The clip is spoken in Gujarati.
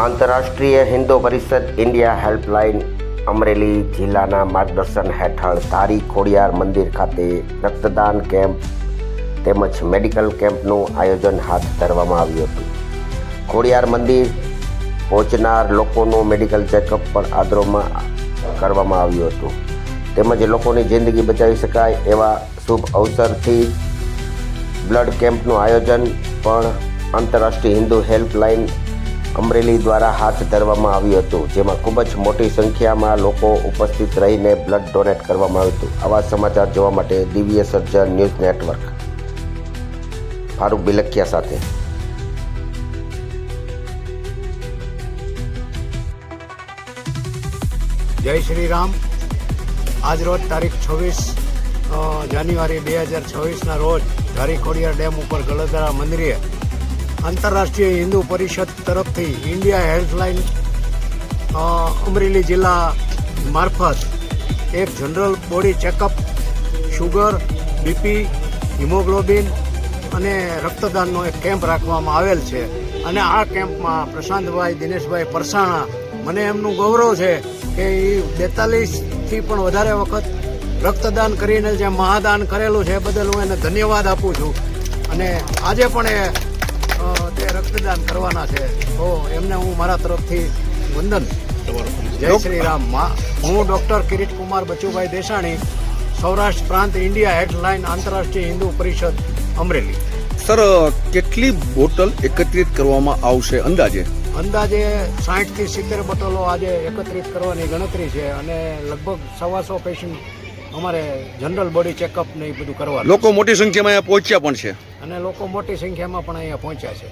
આંતરરાષ્ટ્રીય હિન્દુ પરિષદ ઇન્ડિયા હેલ્પલાઇન અમરેલી જિલ્લાના માર્ગદર્શન હેઠળ ધારી ખોડિયાર મંદિર ખાતે રક્તદાન કેમ્પ તેમજ મેડિકલ કેમ્પનું આયોજન હાથ ધરવામાં આવ્યું હતું. ખોડિયાર મંદિર પહોંચનાર લોકોનું મેડિકલ ચેકઅપ પણ આદરોમાં કરવામાં આવ્યું હતું. તેમજ લોકોની જિંદગી બચાવી શકાય એવા શુભ અવસરથી બ્લડ કેમ્પનું આયોજન પણ આંતરરાષ્ટ્રીય હિન્દુ હેલ્પલાઇન અમરેલી દ્વારા હાથ ધરવામાં આવ્યું હતું, જેમાં ખૂબ જ મોટી સંખ્યામાં લોકો ઉપસ્થિત રહીને બ્લડ ડોનેટ કરવામાં આવ્યું હતું. આવા સમાચાર જોવા માટે દિવ્ય સર્જન ન્યૂઝ નેટવર્ક ફારૂક બિલખિયા સાથે. જય શ્રી રામ. આજ રોજ તારીખ 26 જાન્યુઆરી 2026ના રોજ ધારી ખોડિયાર ડેમ ઉપર ગળદરા મંદિરે આંતરરાષ્ટ્રીય હિન્દુ પરિષદ તરફથી ઇન્ડિયા હેલ્પલાઇન અમરેલી જિલ્લા મારફત એક general body checkup, sugar, BP, haemoglobin અને રક્તદાનનો એક કેમ્પ રાખવામાં આવેલ છે. અને આ કેમ્પમાં પ્રશાંતભાઈ દિનેશભાઈ પરસાણા, મને એમનું ગૌરવ છે કે એ 42થી પણ વધારે વખત રક્તદાન કરીને જે મહાદાન કરેલું છે એ બદલ હું એને ધન્યવાદ આપું છું. અને આજે પણ તે રક્તદાન કરવાના છે, તો એમને હું મારા તરફથી વંદન. જય શ્રી રામ. હું ડૉક્ટર કિરીટકુમાર બચુભાઈ દેસાણી, સૌરાષ્ટ્ર પ્રાંત ઇન્ડિયા હેલ્પલાઇન આંતરરાષ્ટ્રીય હિન્દુ પરિષદ અમરેલી. સર, કેટલી બોટલ એકત્રિત કરવામાં આવશે અંદાજે? અંદાજે 60થી 70 બોટલો આજે એકત્રિત કરવાની ગણતરી છે અને લગભગ 125 પેશન્ટ અમારે જનરલ બોડી ચેકઅપ ને એ બધું કરવાનું. લોકો મોટી સંખ્યામાં અહીંયા પહોંચ્યા પણ છે અને લોકો મોટી સંખ્યામાં પણ અહીંયા પહોંચ્યા છે.